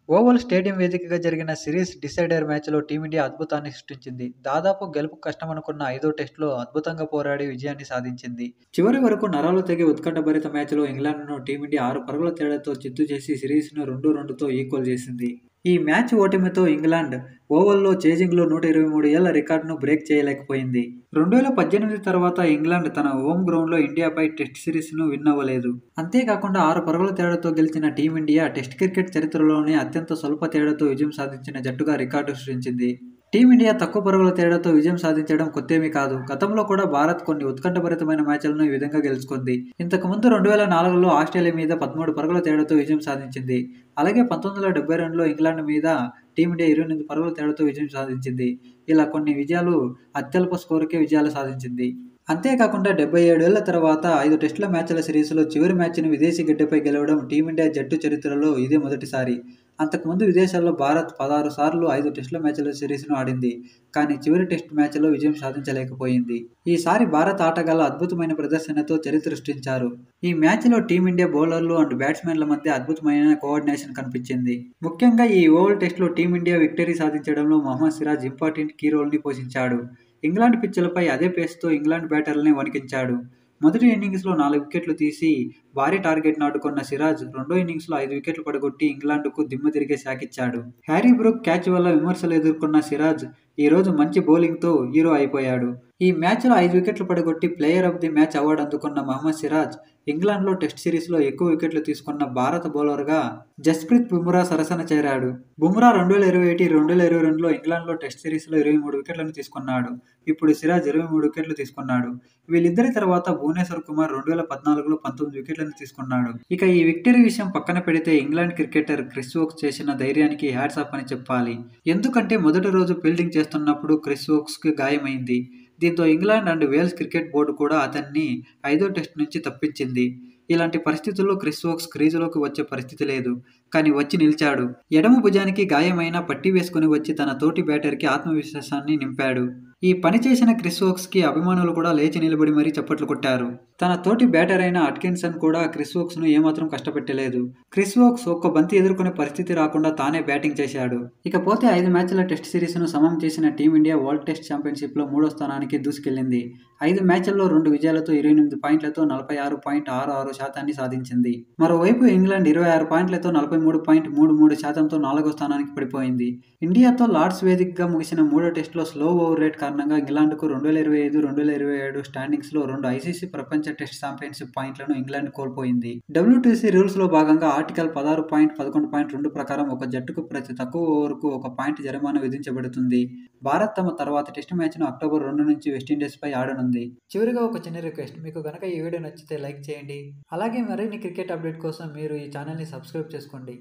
Oval stadium వేదికగా జరిగిన series decider మ్యాచ్‌లో టీమిండియా అద్భుతాన్ని సృష్టించింది. దాదాపు గెలుపు కష్టమనుకున్న ఐదో టెస్ట్‌లో అద్భుతంగా పోరాడి విజయాన్ని సాధించింది. చివరి వరకు నరాలు తెగే ఉత్కంఠభరిత మ్యాచ్‌లో ఇంగ్లాండ్‌ను టీమిండియా 6 పరుగుల తేడాతో చిత్తు చేసి సిరీస్‌ను 2-2తో ఈక్వల్ చేసింది. ఈ మ్యాచ్ ఓటమితో ఇంగ్లాండ్ ఓవల్‌లో చేజింగ్‌లో 123 ఏళ్ల రికార్డును బ్రేక్ చేయలేకపోయింది. 2018 తర్వాత ఇంగ్లాండ్ తన హోమ్ గ్రౌండ్‌లో ఇండియాపై టెస్ట్ సిరీస్‌ను విన్ అవ్వలేదు. అంతేకాకుండా 6 పరుగుల తేడాతో గెలిచిన టీమిండియా టెస్ట్ క్రికెట్ చరిత్రలోనే అత్యంత స్వల్ప తేడాతో విజయం సాధించిన జట్టుగా రికార్డు సృష్టించింది. టీమిండియా తక్కువ పరుగుల తేడాతో విజయం సాధించడం కొత్తేమీ కాదు. గతంలో కూడా భారత్ కొన్ని ఉత్కంఠభరితమైన మ్యాచ్లను ఈ విధంగా గెలుచుకుంది. ఇంతకుముందు 2004లో ఆస్ట్రేలియా మీద 13 పరుగుల తేడాతో విజయం సాధించింది. అలాగే 1972లో ఇంగ్లాండ్ మీద టీమిండియా 28 పరుగుల తేడాతో విజయం సాధించింది. ఇలా కొన్ని విజయాలు అత్యల్ప స్కోరుకే విజయాలు సాధించింది. అంతేకాకుండా 77 ఏళ్ల తర్వాత 5 టెస్టుల మ్యాచ్ల సిరీస్‌లో చివరి మ్యాచ్‌ని విదేశీ గడ్డపై గెలవడం టీమిండియా జట్టు చరిత్రలో ఇదే మొదటిసారి. అంతకుముందు విదేశాల్లో భారత్ 16 సార్లు 5 టెస్టుల మ్యాచ్ల సిరీస్‌ను ఆడింది. కానీ చివరి టెస్టు మ్యాచ్‌లో విజయం సాధించలేకపోయింది. ఈసారి భారత ఆటగాళ్లు అద్భుతమైన ప్రదర్శనతో చరిత్ర సృష్టించారు. ఈ మ్యాచ్‌లో టీమిండియా బౌలర్లు అండ్ బ్యాట్స్‌మెన్ల మధ్య అద్భుతమైన కోఆర్డినేషన్ కనిపించింది. ముఖ్యంగా ఈ ఓవల్ టెస్ట్‌లో టీమిండియా విక్టరీ సాధించడంలో మహమ్మద్ సిరాజ్ ఇంపార్టెంట్ కీ రోల్‌ని పోషించాడు. ఇంగ్లాండ్ పిచ్లపై అదే పేస్‌తో ఇంగ్లాండ్ బ్యాటర్లని వణికించాడు. మొదటి ఇన్నింగ్స్‌లో 4 వికెట్లు తీసి భారీ టార్గెట్‌ను అడ్డుకున్న సిరాజ్ రెండో ఇన్నింగ్స్‌లో 5 వికెట్లు పడగొట్టి ఇంగ్లాండ్‌కు దిమ్మ తిరిగే షాకిచ్చాడు. హ్యారీ బ్రూక్ క్యాచ్ వల్ల విమర్శలు ఎదుర్కొన్న సిరాజ్ ఈరోజు మంచి బౌలింగ్‌తో హీరో అయిపోయాడు. ఈ మ్యాచ్‌లో 5 వికెట్లు పడగొట్టి player of the match award అందుకున్న మహమ్మద్ సిరాజ్ ఇంగ్లాండ్‌లో టెస్ట్ సిరీస్‌లో ఎక్కువ వికెట్లు తీసుకున్న భారత బౌలర్‌గా జస్ప్రీత్ బుమ్రా సరసన చేరాడు. బుమ్రా 2021-2022లో ఇంగ్లాండ్‌లో టెస్ట్ సిరీస్‌లో 23 వికెట్లను తీసుకున్నాడు. ఇప్పుడు సిరాజ్ 23 వికెట్లు తీసుకున్నాడు. వీళ్ళిద్దరి తర్వాత భువనేశ్వర్ కుమార్ 2014లో 19 వికెట్లను తీసుకున్నాడు. ఇక ఈ విక్టరీ విషయం పక్కన పెడితే ఇంగ్లాండ్ క్రికెటర్ క్రిస్ వోక్స్ చేసిన ధైర్యానికి హ్యాట్స్ ఆఫ్ అని చెప్పాలి. ఎందుకంటే మొదటి రోజు ఫీల్డింగ్ చేస్తున్నప్పుడు క్రిస్ వోక్స్‌కి గాయమైంది. దీంతో England and Wales cricket board కూడా అతన్ని 5వ టెస్ట్ నుంచి తప్పించింది. ఇలాంటి పరిస్థితుల్లో క్రిస్ వోక్స్ క్రీజులోకి వచ్చే పరిస్థితి లేదు. కానీ వచ్చి నిలిచాడు. ఎడమ భుజానికి గాయమైనా పట్టీ వేసుకుని వచ్చి తన తోటి బ్యాటర్‌కి ఆత్మవిశ్వాసాన్ని నింపాడు. ఈ పని చేసిన క్రిస్ వోక్స్‌కి అభిమానులు కూడా లేచి నిలబడి మరీ చప్పట్లు కొట్టారు. తన తోటి బ్యాటర్ అయిన అట్కిన్సన్ కూడా క్రిస్ వోక్స్‌ను ఏమాత్రం కష్టపెట్టలేదు. క్రిస్ వోక్స్ ఒక్క బంతి ఎదుర్కొనే పరిస్థితి రాకుండా తానే బ్యాటింగ్ చేశాడు. ఇకపోతే 5 మ్యాచ్ల టెస్ట్ సిరీస్‌ను సమం చేసిన టీమిండియా వరల్డ్ టెస్ట్ ఛాంపియన్‌షిప్‌లో 3వ స్థానానికి దూసుకెళ్లింది. 5 మ్యాచ్ల్లో 2 విజయాలతో 28 పాయింట్లతో 46.66% సాధించింది. మరోవైపు ఇంగ్లాండ్ 26 పాయింట్లతో 43.33%తో 4వ స్థానానికి పడిపోయింది. ఇండియాతో లార్డ్స్ వేదికగా ముగిసిన 3వ టెస్టులో స్లో ఓవర్ రేట్ కారణంగా ఇంగ్లాండ్‌కు 2025-2027 స్టాండింగ్స్‌లో 2 ఐసీసీ ప్రపంచ టెస్ట్ ఛాంపియన్‌షిప్ పాయింట్లను ఇంగ్లాండ్ కోల్పోయింది. డబ్ల్యూటీసీ రూల్స్‌లో భాగంగా ఆర్టికల్ 16.11.2 ప్రకారం ఒక జట్టుకు ప్రతి తక్కువ ఓవర్‌కు 1 పాయింట్ జరిమానా విధించబడుతుంది. భారత్ తమ తర్వాతి టెస్ట్ మ్యాచ్‌ను అక్టోబర్ 2 నుంచి వెస్టిండీస్‌పై ఆడనుంది. చివరిగా ఒక చిన్న రిక్వెస్ట్, మీకు గనక ఈ వీడియో నచ్చితే లైక్ చేయండి. అలాగే మరిన్ని క్రికెట్ అప్డేట్ కోసం మీరు ఈ ఛానల్‌ని సబ్స్క్రైబ్ చేసుకోండి.